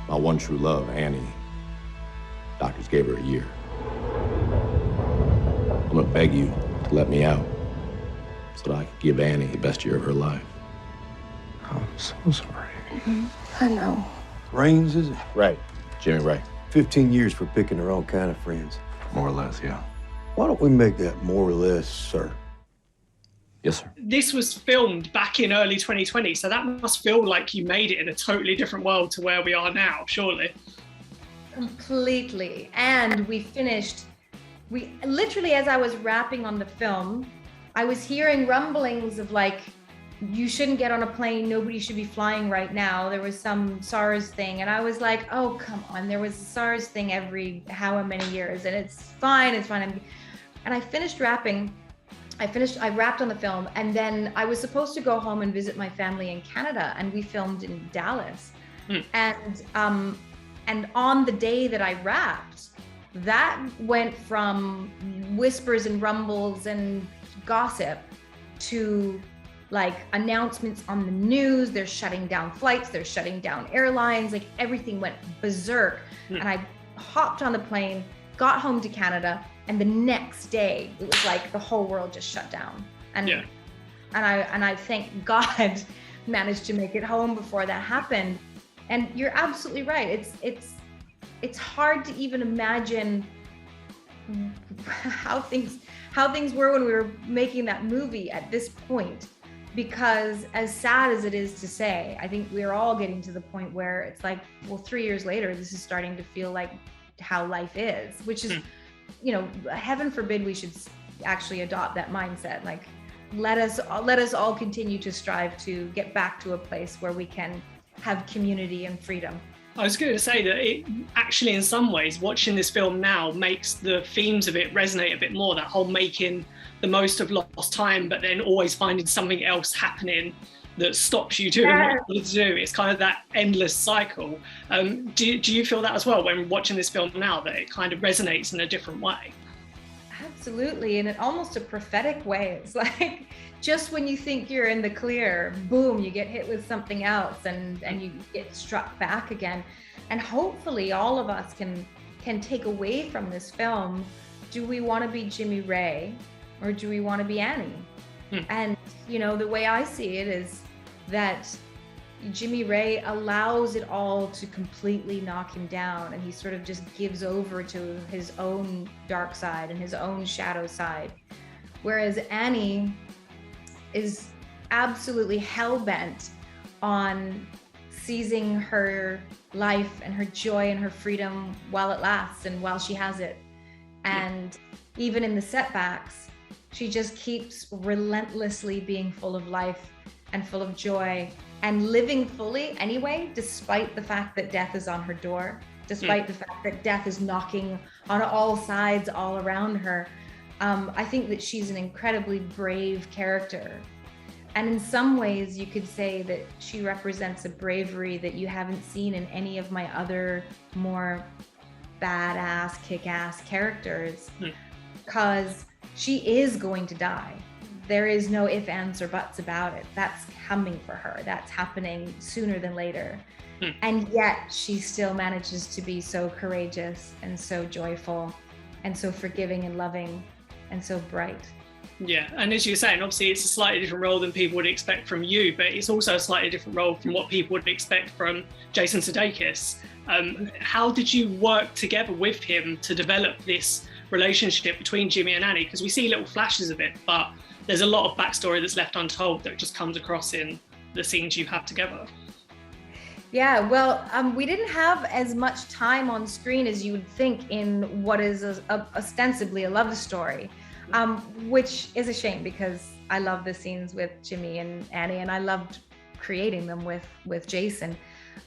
My one true love, Annie. Doctors gave her a year. I'm gonna beg you to let me out so that I can give Annie the best year of her life. I'm so sorry. I know. Raines, is it? Right. Jimmy Ray. 15 years for picking the wrong kind of friends. More or less, yeah. Why don't we make that more or less, sir? Yes, sir. This was filmed back in early 2020, so that must feel like you made it in a totally different world to where we are now, surely. Completely. And we literally, as I was wrapping on the film, I was hearing rumblings of like, you shouldn't get on a plane, nobody should be flying right now. There was some SARS thing, and I was like, oh, come on, there was a SARS thing every however many years, and it's fine. And I finished wrapping. I wrapped on the film, and then I was supposed to go home and visit my family in Canada, and we filmed in Dallas. And on the day that I wrapped, that went from whispers and rumbles and gossip to like announcements on the news. They're shutting down flights, they're shutting down airlines, like everything went berserk. And I hopped on the plane, got home to Canada, and the next day it was like the whole world just shut down. And I thank God managed to make it home before that happened. And you're absolutely right. It's hard to even imagine how things were when we were making that movie at this point. Because as sad as it is to say, I think we're all getting to the point where it's like, well, 3 years later, this is starting to feel like how life is, which is, you know, heaven forbid we should actually adopt that mindset. Like, let us all continue to strive to get back to a place where we can have community and freedom. I was going to say that it actually, in some ways, watching this film now makes the themes of it resonate a bit more. That whole making the most of lost time, but then always finding something else happening that stops you doing what you wanted to do. It's kind of that endless cycle. Do you feel that as well when watching this film now, that it kind of resonates in a different way? Absolutely, in almost a prophetic way. It's like, just when you think you're in the clear, boom, you get hit with something else and you get struck back again. And hopefully all of us can take away from this film, do we want to be Jimmy Ray or do we want to be Annie? And, you know, the way I see it is that Jimmy Ray allows it all to completely knock him down, and he sort of just gives over to his own dark side and his own shadow side. Whereas Annie is absolutely hell-bent on seizing her life and her joy and her freedom while it lasts and while she has it. And even in the setbacks, she just keeps relentlessly being full of life and full of joy and living fully anyway, despite the fact that death is on her door, despite the fact that death is knocking on all sides all around her. I think that she's an incredibly brave character. And in some ways, you could say that she represents a bravery that you haven't seen in any of my other more badass, kick-ass characters, because she is going to die. There is no ifs, ands, or buts about it. That's coming for her. That's happening sooner than later. And yet she still manages to be so courageous and so joyful and so forgiving and loving and so bright. Yeah, and as you're saying, obviously it's a slightly different role than people would expect from you, but it's also a slightly different role from what people would expect from Jason Sudeikis. How did you work together with him to develop this relationship between Jimmy and Annie? Because we see little flashes of it, but there's a lot of backstory that's left untold that just comes across in the scenes you have together. Yeah, well, we didn't have as much time on screen as you would think in what is ostensibly a love story, which is a shame because I love the scenes with Jimmy and Annie, and I loved creating them with Jason.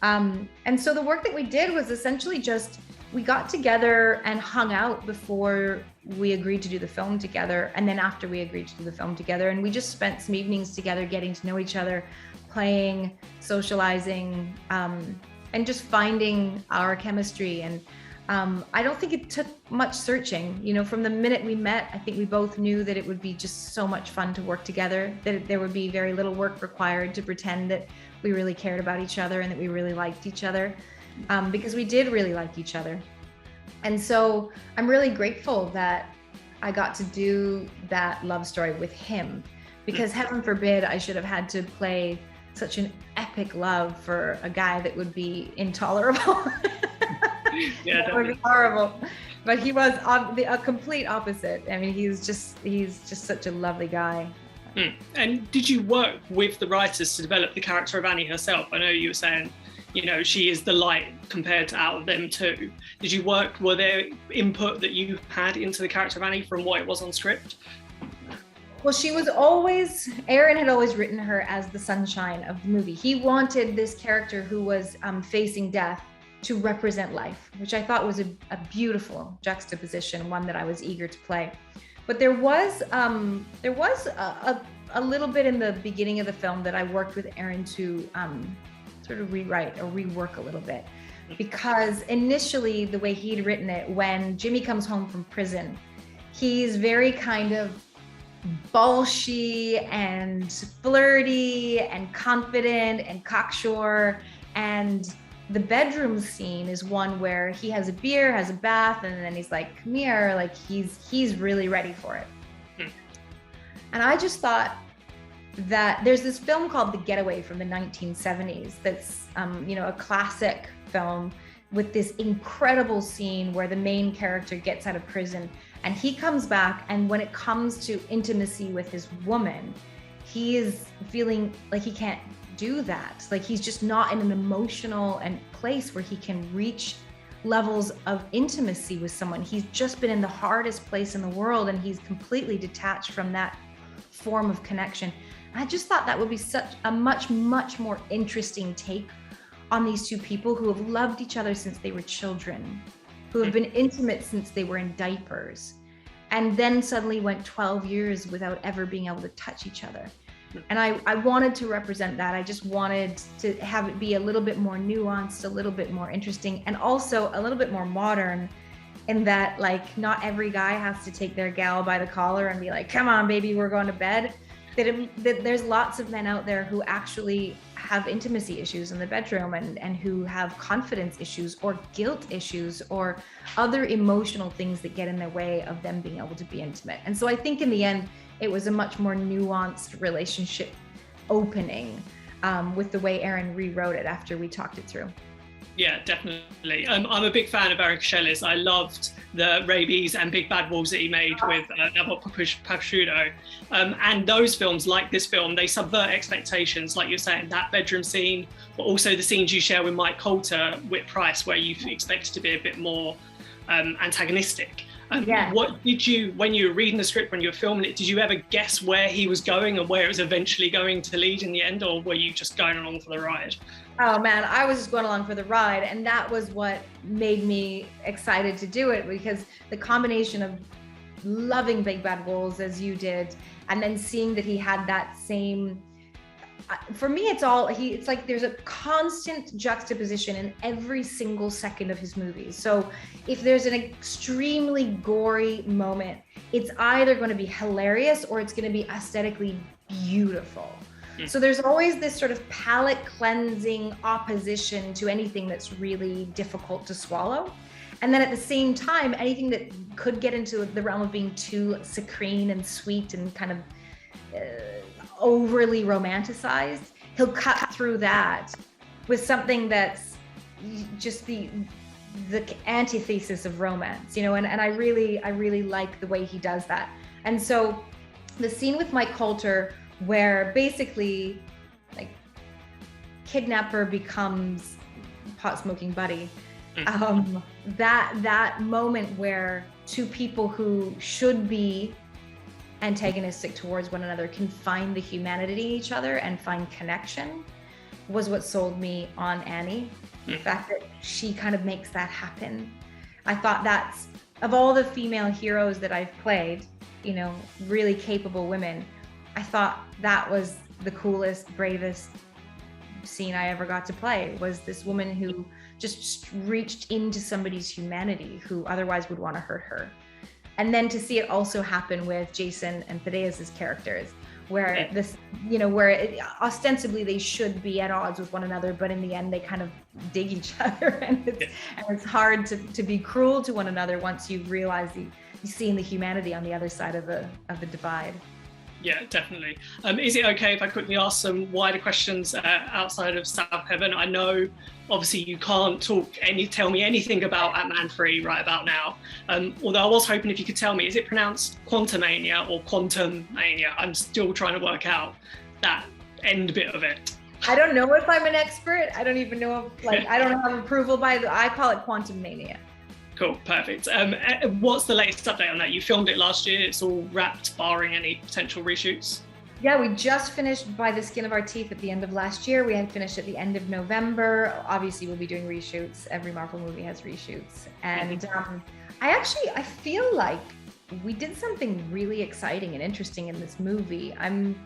And so the work that we did was essentially just, we got together and hung out before we agreed to do the film together, and then after we agreed to do the film together, and we just spent some evenings together getting to know each other, playing, socializing, and just finding our chemistry. And I don't think it took much searching. You know, from the minute we met, I think we both knew that it would be just so much fun to work together, that there would be very little work required to pretend that we really cared about each other and that we really liked each other. because we did really like each other. And so I'm really grateful that I got to do that love story with him, because heaven forbid I should have had to play such an epic love for a guy that would be intolerable. Yeah, that would be horrible. But he was a complete opposite. I mean, he's just such a lovely guy. And did you work with the writers to develop the character of Annie herself? I know you were saying, you know, she is the light compared to out of them two. Were there input that you had into the character of Annie from what it was on script? Well, Aaron had always written her as the sunshine of the movie. He wanted this character who was facing death to represent life, which I thought was a beautiful juxtaposition, one that I was eager to play. But there was a little bit in the beginning of the film that I worked with Aaron to sort of rewrite or rework a little bit, because initially the way he'd written it, when Jimmy comes home from prison, he's very kind of bolshy and flirty and confident and cocksure, and the bedroom scene is one where he has a beer, has a bath, and then he's like, come here, like he's really ready for it. And I just thought that there's this film called The Getaway from the 1970s that's a classic film with this incredible scene where the main character gets out of prison and he comes back, and when it comes to intimacy with his woman, he is feeling like he can't do that. Like he's just not in an emotional and place where he can reach levels of intimacy with someone. He's just been in the hardest place in the world, and he's completely detached from that form of connection. I just thought that would be such a much more interesting take on these two people who have loved each other since they were children, who have been intimate since they were in diapers, and then suddenly went 12 years without ever being able to touch each other. And I wanted to represent that. I just wanted to have it be a little bit more nuanced, a little bit more interesting, and also a little bit more modern, in that, like, not every guy has to take their gal by the collar and be like, come on, baby, we're going to bed. That there's lots of men out there who actually have intimacy issues in the bedroom, and who have confidence issues or guilt issues or other emotional things that get in their way of them being able to be intimate. And so I think in the end, it was a much more nuanced relationship opening with the way Aaron rewrote it after we talked it through. Yeah, definitely. I'm a big fan of Aaron Cashellis. I loved the Rabies and Big Bad Wolves that he made with Nabok Prosciutto. And those films, like this film, they subvert expectations, like you're saying, that bedroom scene, but also the scenes you share with Mike Coulter, Whit Price, where you expect to be a bit more antagonistic. Yeah. What did you, when you were reading the script, when you were filming it, did you ever guess where he was going and where it was eventually going to lead in the end, or were you just going along for the ride? Oh man, I was just going along for the ride, and that was what made me excited to do it, because the combination of loving Big Bad Wolves as you did, and then seeing that he had that same, for me, it's like there's a constant juxtaposition in every single second of his movies. So if there's an extremely gory moment, it's either going to be hilarious or it's going to be aesthetically beautiful. So there's always this sort of palate cleansing opposition to anything that's really difficult to swallow. And then at the same time, anything that could get into the realm of being too saccharine and sweet and kind of overly romanticized, he'll cut through that with something that's just the antithesis of romance, you know, and I really like the way he does that. And so the scene with Mike Coulter, where basically like kidnapper becomes pot smoking buddy, that moment where two people who should be antagonistic towards one another can find the humanity in each other and find connection, was what sold me on Annie. The fact that she kind of makes that happen. I thought that's, of all the female heroes that I've played, you know, really capable women, I thought that was the coolest, bravest scene I ever got to play, was this woman who just reached into somebody's humanity who otherwise would want to hurt her. And then to see it also happen with Jason and Thaddeus' characters, where this, you know, where ostensibly they should be at odds with one another, but in the end they kind of dig each other, and it's hard to be cruel to one another once you realize you see the humanity on the other side of the divide. Yeah, definitely. Is it okay if I quickly ask some wider questions outside of South Heaven? I know, obviously, you can't tell me anything about Ant-Man 3 right about now. Although I was hoping if you could tell me, is it pronounced Quantumania or Quantumania? I'm still trying to work out that end bit of it. I don't know if I'm an expert. I don't even know if, I don't have approval I call it Quantumania. Cool, perfect. What's the latest update on that? You filmed it last year. It's all wrapped, barring any potential reshoots. Yeah, we just finished by the skin of our teeth at the end of last year. We had finished at the end of November. Obviously, we'll be doing reshoots. Every Marvel movie has reshoots. And I feel like we did something really exciting and interesting in this movie. I'm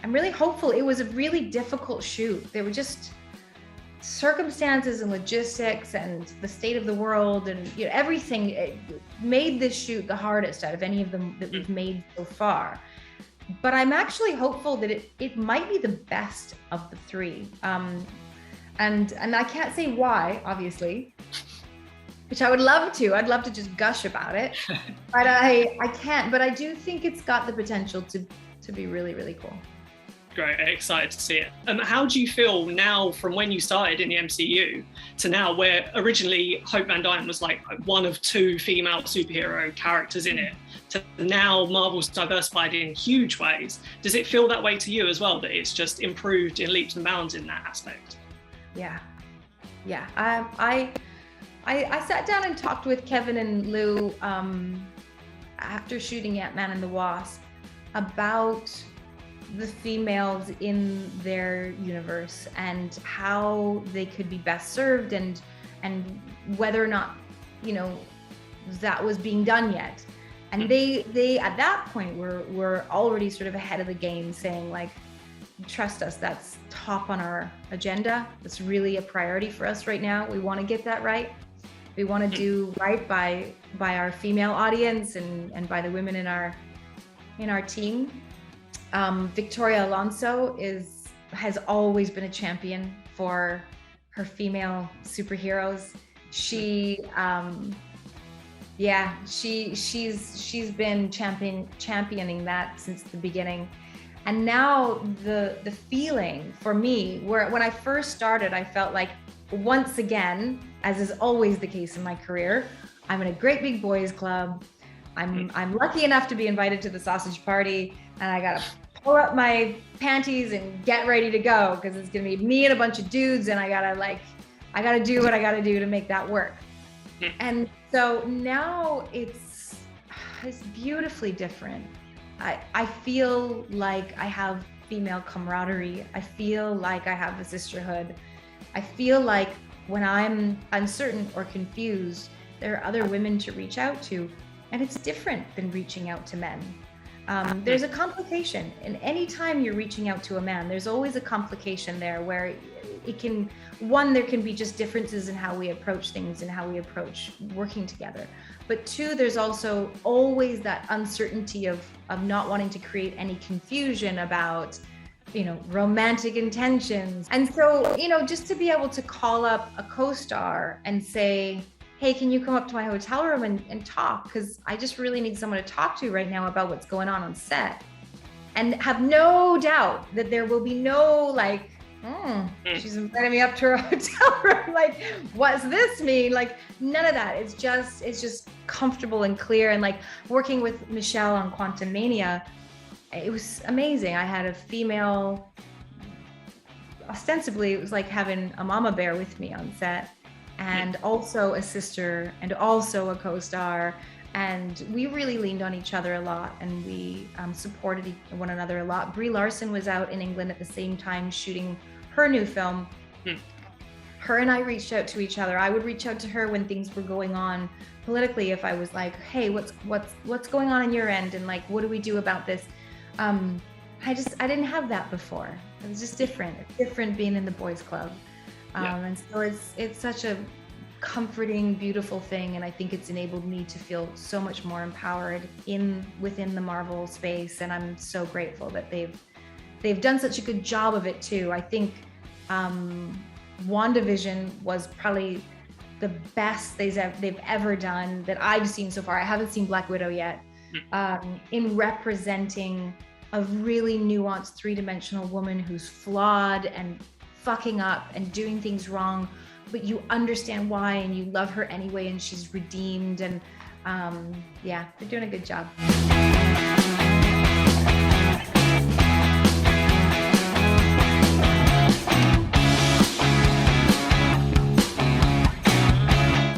really hopeful. It was a really difficult shoot. There were just circumstances and logistics and the state of the world and everything. It made this shoot the hardest out of any of them that we've made so far. But I'm actually hopeful that it might be the best of the three. And I can't say why, obviously, which I would love to. I'd love to just gush about it, but I can't. But I do think it's got the potential to be really, really cool. Great, excited to see it. How do you feel now from when you started in the MCU to now, where originally Hope Van Dyne was like one of two female superhero characters in it, to now Marvel's diversified in huge ways? Does it feel that way to you as well, that it's just improved in leaps and bounds in that aspect? Yeah. I sat down and talked with Kevin and Lou after shooting Ant-Man and the Wasp about the females in their universe and how they could be best served, and whether or not that was being done yet. And they at that point were already sort of ahead of the game, saying like, trust us, that's top on our agenda. It's really a priority for us right now. We want to get that right. We want to do right by our female audience and by the women in our team. Victoria Alonso has always been a champion for her female superheroes. She's been championing that since the beginning. And now the feeling for me, when I first started, I felt like, once again, as is always the case in my career, I'm in a great big boys club. I'm lucky enough to be invited to the sausage party, and I gotta pull up my panties and get ready to go, because it's gonna be me and a bunch of dudes, and I gotta do what I gotta do to make that work. And so now it's beautifully different. I feel like I have female camaraderie. I feel like I have a sisterhood. I feel like when I'm uncertain or confused, there are other women to reach out to, and it's different than reaching out to men. There's a complication, and anytime you're reaching out to a man, there's always a complication there where there can be just differences in how we approach things and how we approach working together. But two, there's also always that uncertainty of not wanting to create any confusion about, romantic intentions. And so, just to be able to call up a co-star and say, hey, can you come up to my hotel room and talk? Because I just really need someone to talk to right now about what's going on set. And have no doubt that there will be no she's inviting me up to her hotel room. Like, what's this mean? Like, none of that. It's just comfortable and clear. And like working with Michelle on Quantumania, it was amazing. I had a female, ostensibly it was like having a mama bear with me on set, and also a sister, and also a co-star. And we really leaned on each other a lot, and we supported one another a lot. Brie Larson was out in England at the same time shooting her new film. Her and I reached out to each other. I would reach out to her when things were going on politically. If I was like, hey, what's going on your end? And like, what do we do about this? I didn't have that before. It was just different. It's different being in the boys club. And so it's such a comforting, beautiful thing. And I think it's enabled me to feel so much more empowered within the Marvel space. And I'm so grateful that they've done such a good job of it too. I think WandaVision was probably the best they've ever done that I've seen so far. I haven't seen Black Widow yet, in representing a really nuanced, three-dimensional woman who's flawed and fucking up and doing things wrong, but you understand why and you love her anyway, and she's redeemed. And yeah, they're doing a good job.